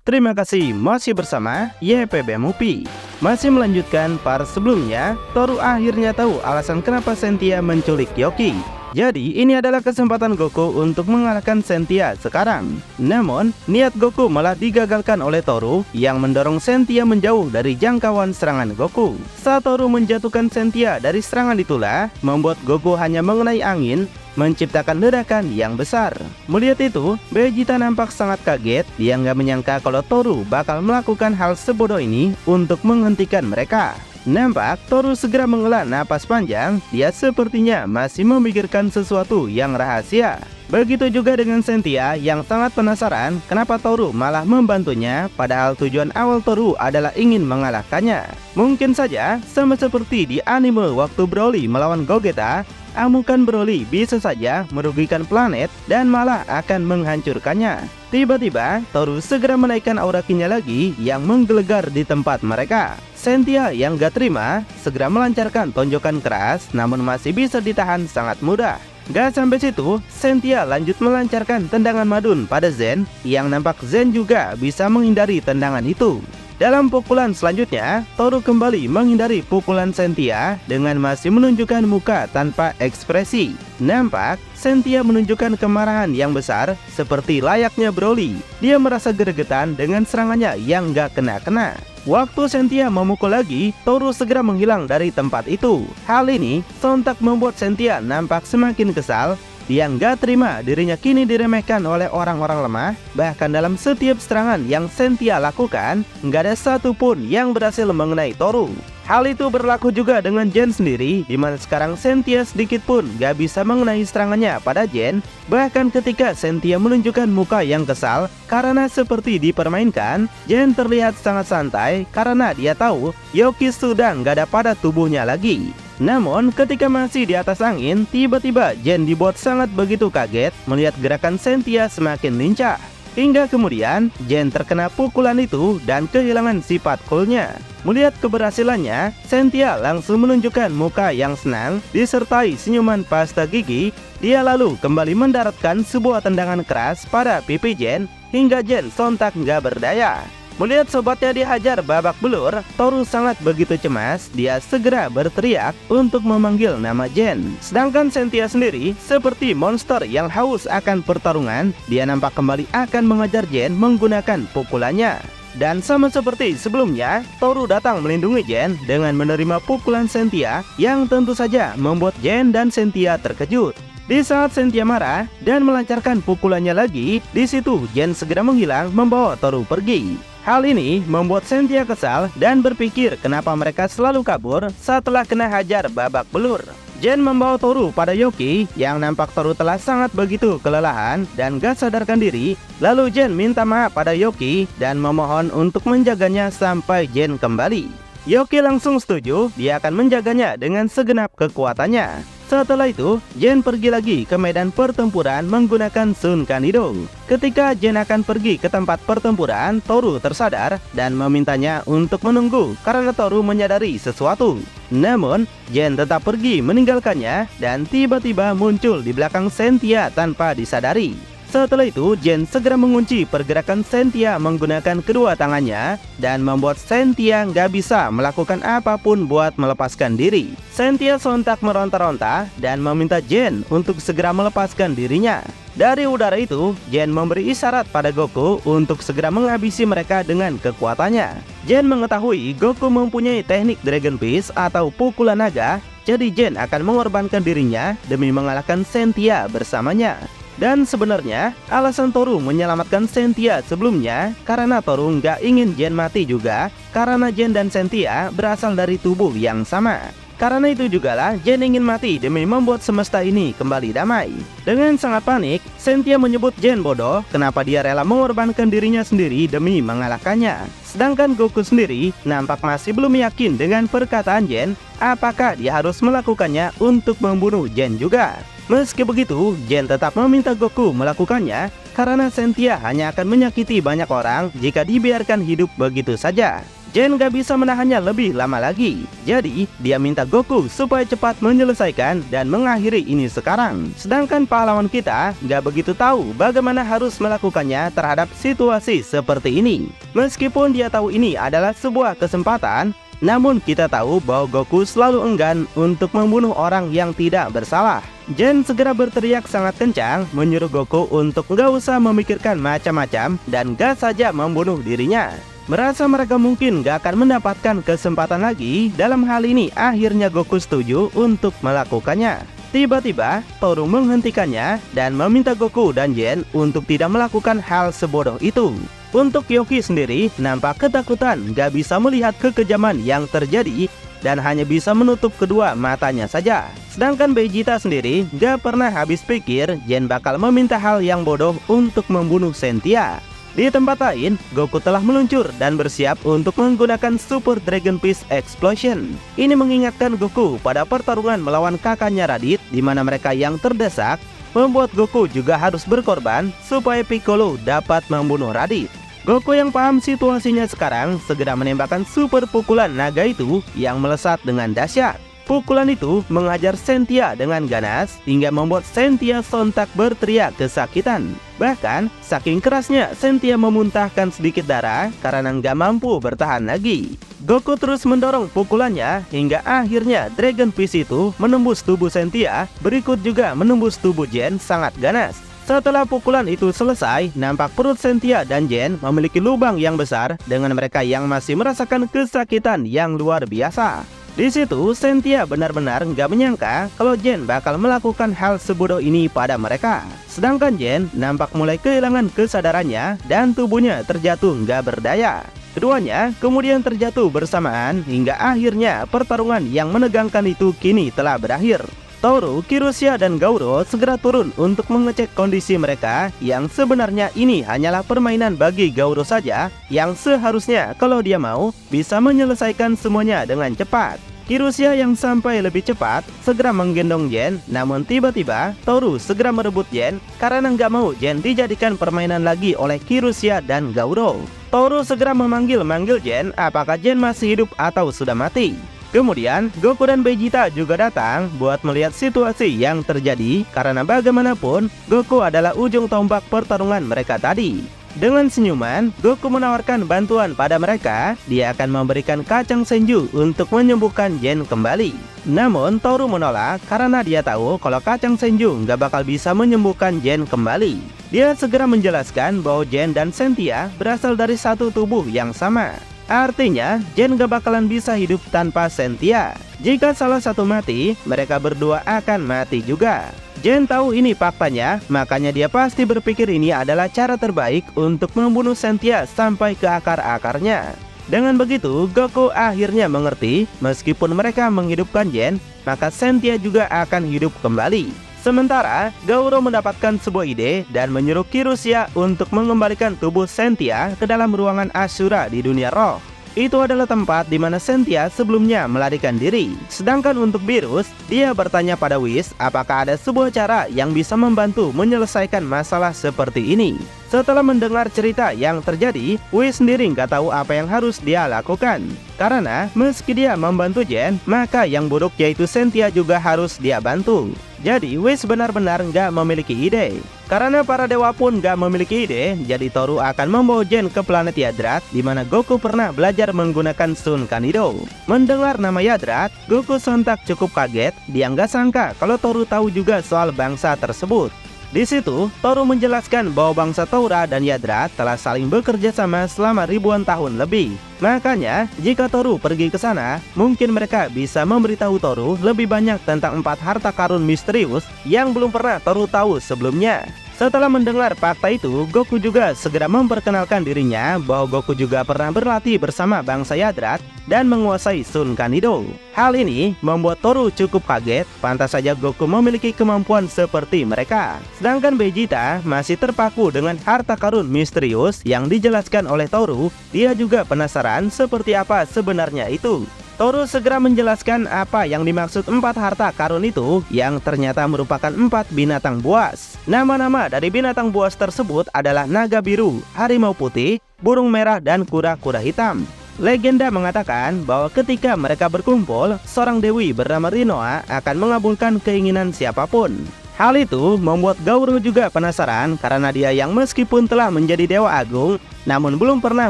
Terima kasih masih bersama YPB Movie. Masih melanjutkan part sebelumnya, Toru akhirnya tahu alasan kenapa Sentia menculik Yoki. Jadi ini adalah kesempatan Goku untuk mengalahkan Sentia sekarang. Namun, niat Goku malah digagalkan oleh Toru yang mendorong Sentia menjauh dari jangkauan serangan Goku. Saat Toru menjatuhkan Sentia dari serangan itulah, membuat Goku hanya mengenai angin, menciptakan ledakan yang besar. Melihat itu, Vegeta nampak sangat kaget. Dia nggak menyangka kalau Toru bakal melakukan hal sebodoh ini untuk menghentikan mereka. Nampak Toru segera menghela napas panjang. Dia sepertinya masih memikirkan sesuatu yang rahasia. Begitu juga dengan Sentia yang sangat penasaran kenapa Toru malah membantunya, padahal tujuan awal Toru adalah ingin mengalahkannya. Mungkin saja sama seperti di anime waktu Broly melawan Gogeta, amukan Broly bisa saja merugikan planet dan malah akan menghancurkannya. Tiba-tiba Toru segera menaikkan aura Ki-nya lagi yang menggelegar di tempat mereka. Sentia yang gak terima segera melancarkan tonjokan keras, namun masih bisa ditahan sangat mudah. Gak sampai situ, Sentia lanjut melancarkan tendangan madun pada Zen, yang nampak Zen juga bisa menghindari tendangan itu. Dalam pukulan selanjutnya, Toru kembali menghindari pukulan Sentia dengan masih menunjukkan muka tanpa ekspresi. Nampak Sentia menunjukkan kemarahan yang besar seperti layaknya Broly. Dia merasa gregetan dengan serangannya yang gak kena-kena. Waktu Sentia memukul lagi, Toru segera menghilang dari tempat itu. Hal ini sontak membuat Sentia nampak semakin kesal. Dia nggak terima dirinya kini diremehkan oleh orang-orang lemah. Bahkan dalam setiap serangan yang Sentia lakukan, nggak ada satupun yang berhasil mengenai Toru. Hal itu berlaku juga dengan Jen sendiri, dimana sekarang Sentia sedikit pun gak bisa mengenai serangannya pada Jen. Bahkan ketika Sentia menunjukkan muka yang kesal karena seperti dipermainkan, Jen terlihat sangat santai karena dia tahu Yoki sudah gak ada pada tubuhnya lagi. Namun ketika masih di atas angin, tiba-tiba Jen dibuat sangat begitu kaget melihat gerakan Sentia semakin lincah. Hingga kemudian Jen terkena pukulan itu dan kehilangan sifat coolnya. Melihat keberhasilannya, Sentia langsung menunjukkan muka yang senang disertai senyuman pasta gigi. Dia lalu kembali mendaratkan sebuah tendangan keras pada pipi Jen hingga Jen sontak nggak berdaya. Melihat sobatnya dihajar babak belur, Toru sangat begitu cemas. Dia segera berteriak untuk memanggil nama Jen. Sedangkan Sentia sendiri seperti monster yang haus akan pertarungan. Dia nampak kembali akan mengejar Jen menggunakan pukulannya. Dan sama seperti sebelumnya, Toru datang melindungi Jen dengan menerima pukulan Sentia yang tentu saja membuat Jen dan Sentia terkejut. Di saat Sentia marah dan melancarkan pukulannya lagi, di situ Jen segera menghilang membawa Toru pergi. Hal ini membuat Sentia kesal dan berpikir kenapa mereka selalu kabur setelah kena hajar babak belur. Jen membawa Toru pada Yoki yang nampak Toru telah sangat begitu kelelahan dan gak sadarkan diri. Lalu Jen minta maaf pada Yoki dan memohon untuk menjaganya sampai Jen kembali. Yoki langsung setuju, dia akan menjaganya dengan segenap kekuatannya. Setelah itu, Jen pergi lagi ke medan pertempuran menggunakan Sun Kanido. Ketika Jen akan pergi ke tempat pertempuran, Toru tersadar dan memintanya untuk menunggu karena Toru menyadari sesuatu. Namun, Jen tetap pergi meninggalkannya dan tiba-tiba muncul di belakang Sentia tanpa disadari. Setelah itu, Jen segera mengunci pergerakan Sentia menggunakan kedua tangannya dan membuat Sentia nggak bisa melakukan apapun buat melepaskan diri. Sentia sontak meronta-ronta dan meminta Jen untuk segera melepaskan dirinya. Dari udara itu, Jen memberi isyarat pada Goku untuk segera menghabisi mereka dengan kekuatannya. Jen mengetahui Goku mempunyai teknik Dragon Fist atau pukulan naga, jadi Jen akan mengorbankan dirinya demi mengalahkan Sentia bersamanya. Dan sebenarnya alasan Toru menyelamatkan Sentia sebelumnya karena Toru nggak ingin Jen mati juga, karena Jen dan Sentia berasal dari tubuh yang sama. Karena itu jugalah Jen ingin mati demi membuat semesta ini kembali damai. Dengan sangat panik, Sentia menyebut Jen bodoh kenapa dia rela mengorbankan dirinya sendiri demi mengalahkannya. Sedangkan Goku sendiri nampak masih belum yakin dengan perkataan Jen, apakah dia harus melakukannya untuk membunuh Jen juga. Meski begitu, Jen tetap meminta Goku melakukannya karena Sentia hanya akan menyakiti banyak orang jika dibiarkan hidup begitu saja. Jen gak bisa menahannya lebih lama lagi. Jadi, dia minta Goku supaya cepat menyelesaikan dan mengakhiri ini sekarang. Sedangkan pahlawan kita gak begitu tahu bagaimana harus melakukannya terhadap situasi seperti ini. Meskipun dia tahu ini adalah sebuah kesempatan, namun kita tahu bahwa Goku selalu enggan untuk membunuh orang yang tidak bersalah. Jen segera berteriak sangat kencang menyuruh Goku untuk gak usah memikirkan macam-macam dan gak saja membunuh dirinya. Merasa mereka mungkin gak akan mendapatkan kesempatan lagi, dalam hal ini akhirnya Goku setuju untuk melakukannya. Tiba-tiba Toru menghentikannya dan meminta Goku dan Jen untuk tidak melakukan hal sebodoh itu. Untuk Yoki sendiri nampak ketakutan, gak bisa melihat kekejaman yang terjadi dan hanya bisa menutup kedua matanya saja. Sedangkan Vegeta sendiri gak pernah habis pikir Jen bakal meminta hal yang bodoh untuk membunuh Sentia. Di tempat lain, Goku telah meluncur dan bersiap untuk menggunakan Super Dragon Fist Explosion. Ini mengingatkan Goku pada pertarungan melawan kakaknya Raditz, di mana mereka yang terdesak, membuat Goku juga harus berkorban supaya Piccolo dapat membunuh Raditz. Goku yang paham situasinya sekarang segera menembakkan super pukulan naga itu yang melesat dengan dahsyat. Pukulan itu menghajar Sentia dengan ganas hingga membuat Sentia sontak berteriak kesakitan. Bahkan, saking kerasnya Sentia memuntahkan sedikit darah karena nggak mampu bertahan lagi. Goku terus mendorong pukulannya hingga akhirnya Dragon Fist itu menembus tubuh Sentia, berikut juga menembus tubuh Jen sangat ganas. Setelah pukulan itu selesai, nampak perut Sentia dan Jen memiliki lubang yang besar dengan mereka yang masih merasakan kesakitan yang luar biasa. Di situ, Sentia benar-benar nggak menyangka kalau Jen bakal melakukan hal sebodoh ini pada mereka. Sedangkan Jen nampak mulai kehilangan kesadarannya dan tubuhnya terjatuh nggak berdaya. Keduanya kemudian terjatuh bersamaan hingga akhirnya pertarungan yang menegangkan itu kini telah berakhir. Toru, Kirusia, dan Gauro segera turun untuk mengecek kondisi mereka yang sebenarnya ini hanyalah permainan bagi Gauro saja yang seharusnya kalau dia mau bisa menyelesaikan semuanya dengan cepat. Kirusia yang sampai lebih cepat segera menggendong Jen, namun tiba-tiba Toru segera merebut Jen karena nggak mau Jen dijadikan permainan lagi oleh Kirusia dan Gauro. Toru segera memanggil Jen apakah Jen masih hidup atau sudah mati. Kemudian, Goku dan Vegeta juga datang buat melihat situasi yang terjadi karena bagaimanapun, Goku adalah ujung tombak pertarungan mereka tadi. Dengan senyuman, Goku menawarkan bantuan pada mereka. Dia akan memberikan kacang senju untuk menyembuhkan Jen kembali. Namun, Toru menolak karena dia tahu kalau kacang senju nggak bakal bisa menyembuhkan Jen kembali. Dia segera menjelaskan bahwa Jen dan Sentia berasal dari satu tubuh yang sama. Artinya, Jen gak bakalan bisa hidup tanpa Sentia. Jika salah satu mati, mereka berdua akan mati juga. Jen tahu ini faktanya, makanya dia pasti berpikir ini adalah cara terbaik untuk membunuh Sentia sampai ke akar-akarnya. Dengan begitu, Goku akhirnya mengerti, meskipun mereka menghidupkan Jen, maka Sentia juga akan hidup kembali. Sementara, Gauro mendapatkan sebuah ide dan menyuruh Kirusia untuk mengembalikan tubuh Sentia ke dalam ruangan Ashura di dunia roh. Itu adalah tempat di mana Sentia sebelumnya melarikan diri. Sedangkan untuk Beerus, dia bertanya pada Whis apakah ada sebuah cara yang bisa membantu menyelesaikan masalah seperti ini. Setelah mendengar cerita yang terjadi, Whis sendiri nggak tahu apa yang harus dia lakukan. Karena meski dia membantu Jen, maka yang buruk yaitu Sentia juga harus dia bantu. Jadi Whis benar-benar nggak memiliki ide. Karena para dewa pun nggak memiliki ide, jadi Toru akan membawa Jen ke planet Yadrat, di mana Goku pernah belajar menggunakan Sun Kanido. Mendengar nama Yadrat, Goku sontak cukup kaget. Dia nggak sangka kalau Toru tahu juga soal bangsa tersebut. Di situ, Toru menjelaskan bahwa bangsa Toura dan Yadrat telah saling bekerja sama selama ribuan tahun lebih. Makanya, jika Toru pergi ke sana, mungkin mereka bisa memberitahu Toru lebih banyak tentang 4 harta karun misterius yang belum pernah Toru tahu sebelumnya. Setelah mendengar fakta itu, Goku juga segera memperkenalkan dirinya bahwa Goku juga pernah berlatih bersama bangsa Yadrat dan menguasai Sun Kanido. Hal ini membuat Toru cukup kaget, pantas saja Goku memiliki kemampuan seperti mereka. Sedangkan Vegeta masih terpaku dengan harta karun misterius yang dijelaskan oleh Toru, dia juga penasaran seperti apa sebenarnya itu. Toru segera menjelaskan apa yang dimaksud 4 harta karun itu yang ternyata merupakan 4 binatang buas. Nama-nama dari binatang buas tersebut adalah naga biru, harimau putih, burung merah, dan kura-kura hitam. Legenda mengatakan bahwa ketika mereka berkumpul, seorang dewi bernama Rinoa akan mengabulkan keinginan siapapun. Hal itu membuat Gauro juga penasaran karena dia yang meskipun telah menjadi dewa agung, namun belum pernah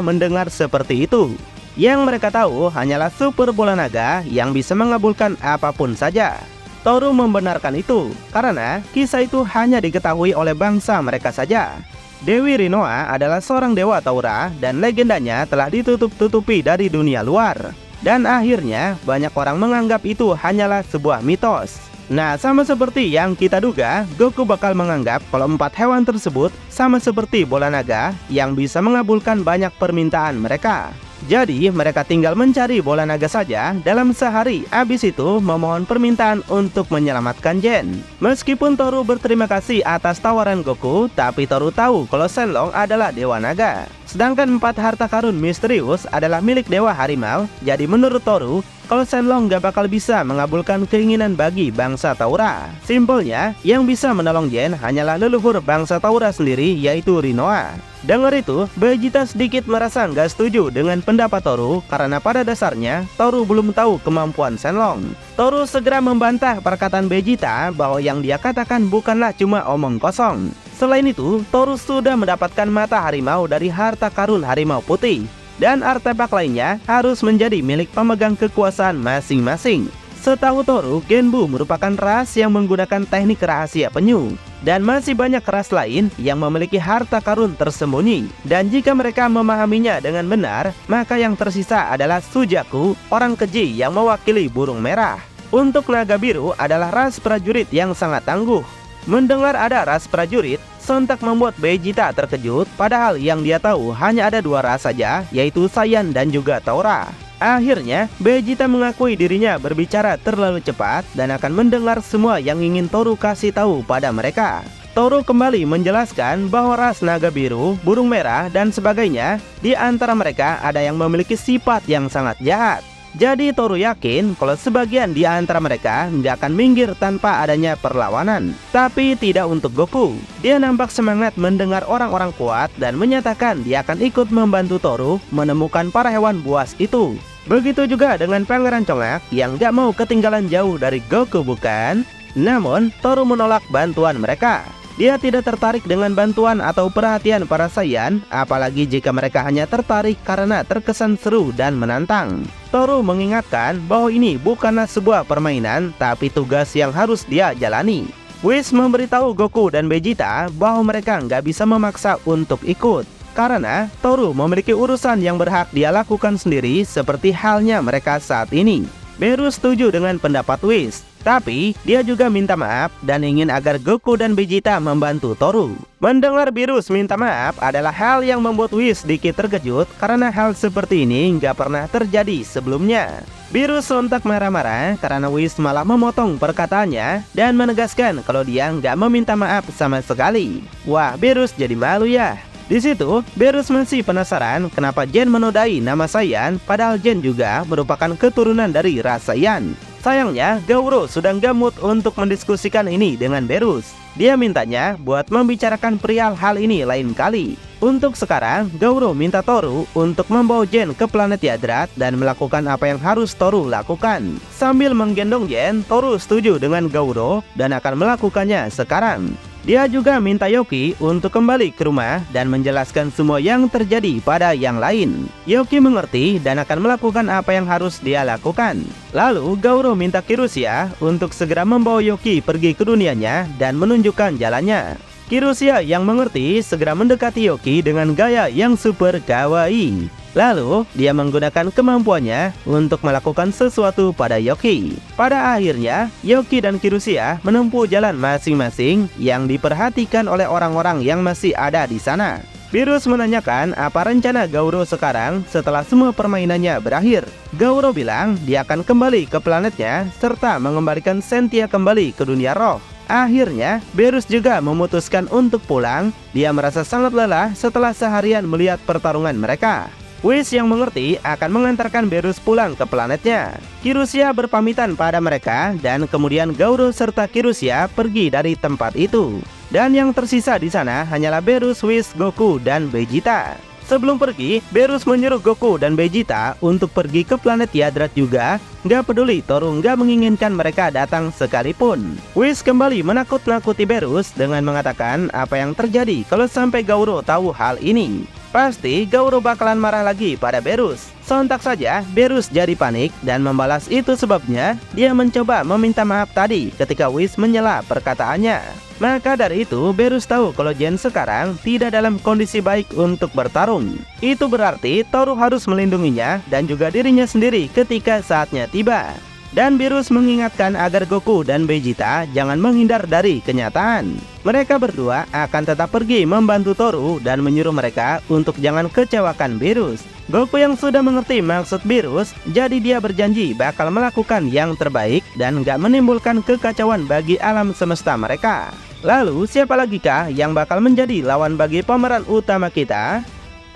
mendengar seperti itu. Yang mereka tahu hanyalah super bola naga yang bisa mengabulkan apapun saja. Toru membenarkan itu karena kisah itu hanya diketahui oleh bangsa mereka saja. Dewi Rinoa adalah seorang dewa Taura dan legendanya telah ditutup-tutupi dari dunia luar. Dan akhirnya banyak orang menganggap itu hanyalah sebuah mitos. Nah, sama seperti yang kita duga, Goku bakal menganggap kalau 4 hewan tersebut sama seperti bola naga yang bisa mengabulkan banyak permintaan mereka. Jadi mereka tinggal mencari bola naga saja dalam sehari, abis itu memohon permintaan untuk menyelamatkan Gen. Meskipun Toru berterima kasih atas tawaran Goku, tapi Toru tahu kalau Shenlong adalah dewa naga. Sedangkan 4 harta karun misterius adalah milik dewa harimau. Jadi menurut Toru, kalau Shenlong gak bakal bisa mengabulkan keinginan bagi bangsa Taura. Simpelnya, yang bisa menolong Gen hanyalah leluhur bangsa Taura sendiri, yaitu Rinoa. Dengar itu, Vegeta sedikit merasa nggak setuju dengan pendapat Toru karena pada dasarnya Toru belum tahu kemampuan Shenlong. Toru segera membantah perkataan Vegeta bahwa yang dia katakan bukanlah cuma omong kosong. Selain itu, Toru sudah mendapatkan mata harimau dari harta karun harimau putih. Dan artefak lainnya harus menjadi milik pemegang kekuasaan masing-masing. Setahu Toru, Genbu merupakan ras yang menggunakan teknik rahasia penyu. Dan masih banyak ras lain yang memiliki harta karun tersembunyi. Dan jika mereka memahaminya dengan benar, maka yang tersisa adalah Sujaku, orang keji yang mewakili burung merah. Untuk naga biru adalah ras prajurit yang sangat tangguh. Mendengar ada ras prajurit, sontak membuat Vegeta terkejut, padahal yang dia tahu hanya ada 2 ras saja, yaitu Saiyan dan juga Taura. Akhirnya, Vegeta mengakui dirinya berbicara terlalu cepat dan akan mendengar semua yang ingin Toru kasih tahu pada mereka. Toru kembali menjelaskan bahwa ras naga biru, burung merah, dan sebagainya, di antara mereka ada yang memiliki sifat yang sangat jahat. Jadi Toru yakin kalau sebagian di antara mereka nggak akan minggir tanpa adanya perlawanan. Tapi tidak untuk Goku. Dia nampak semangat mendengar orang-orang kuat dan menyatakan dia akan ikut membantu Toru menemukan para hewan buas itu. Begitu juga dengan Pangeran Congak yang gak mau ketinggalan jauh dari Goku, bukan? Namun, Toru menolak bantuan mereka. Dia tidak tertarik dengan bantuan atau perhatian para Saiyan, apalagi jika mereka hanya tertarik karena terkesan seru dan menantang. Toru mengingatkan bahwa ini bukanlah sebuah permainan, tapi tugas yang harus dia jalani. Whis memberitahu Goku dan Vegeta bahwa mereka nggak bisa memaksa untuk ikut. Karena Toru memiliki urusan yang berhak dia lakukan sendiri seperti halnya mereka saat ini. Beru setuju dengan pendapat Whis, tapi dia juga minta maaf dan ingin agar Goku dan Vegeta membantu Toru. Mendengar Beerus minta maaf adalah hal yang membuat Whis sedikit terkejut karena hal seperti ini nggak pernah terjadi sebelumnya. Beerus sontak marah-marah karena Whis malah memotong perkataannya dan menegaskan kalau dia nggak meminta maaf sama sekali. Wah, Beerus jadi malu ya. Di situ, Beerus masih penasaran kenapa Gen menodai nama Saiyan, padahal Gen juga merupakan keturunan dari ras Saiyan. Sayangnya, Gauro sudah gamut untuk mendiskusikan ini dengan Beerus. Dia mintanya buat membicarakan perihal hal ini lain kali. Untuk sekarang, Gauro minta Toru untuk membawa Gen ke planet Yadrat dan melakukan apa yang harus Toru lakukan. Sambil menggendong Gen, Toru setuju dengan Gauro dan akan melakukannya sekarang. Dia juga minta Yoki untuk kembali ke rumah dan menjelaskan semua yang terjadi pada yang lain. Yoki mengerti dan akan melakukan apa yang harus dia lakukan. Lalu Gauro minta Kirusia untuk segera membawa Yoki pergi ke dunianya dan menunjukkan jalannya. Kirusia yang mengerti segera mendekati Yoki dengan gaya yang super kawaii. Lalu, dia menggunakan kemampuannya untuk melakukan sesuatu pada Yoki. Pada akhirnya, Yoki dan Kirusia menempuh jalan masing-masing yang diperhatikan oleh orang-orang yang masih ada di sana. Beerus menanyakan apa rencana Gauro sekarang setelah semua permainannya berakhir. Gauro bilang dia akan kembali ke planetnya serta mengembalikan Sentia kembali ke dunia roh. Akhirnya, Beerus juga memutuskan untuk pulang. Dia merasa sangat lelah setelah seharian melihat pertarungan mereka. Whis yang mengerti akan mengantarkan Beerus pulang ke planetnya. Kirusia berpamitan pada mereka dan kemudian Gauro serta Kirusia pergi dari tempat itu. Dan yang tersisa di sana hanyalah Beerus, Whis, Goku, dan Vegeta. Sebelum pergi, Beerus menyuruh Goku dan Vegeta untuk pergi ke planet Yadrat juga. Gak peduli Toru gak menginginkan mereka datang sekalipun. Whis kembali menakut-nakuti Beerus dengan mengatakan apa yang terjadi kalau sampai Gauro tahu hal ini. Pasti Gauro bakalan marah lagi pada Beerus. Sontak saja Beerus jadi panik dan membalas itu sebabnya dia mencoba meminta maaf tadi ketika Whis menyela perkataannya. Maka dari itu Beerus tahu kalau Gen sekarang tidak dalam kondisi baik untuk bertarung. Itu berarti Toru harus melindunginya dan juga dirinya sendiri ketika saatnya tiba. Dan Beerus mengingatkan agar Goku dan Vegeta jangan menghindar dari kenyataan. Mereka berdua akan tetap pergi membantu Toru dan menyuruh mereka untuk jangan kecewakan Beerus. Goku yang sudah mengerti maksud Beerus, jadi dia berjanji bakal melakukan yang terbaik dan gak menimbulkan kekacauan bagi alam semesta mereka. Lalu siapa lagi kah yang bakal menjadi lawan bagi pemeran utama kita?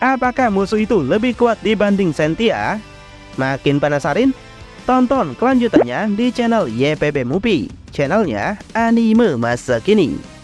Apakah musuh itu lebih kuat dibanding Sentia? Makin penasaran? Tonton kelanjutannya di channel YPB Movie, channelnya anime masa kini.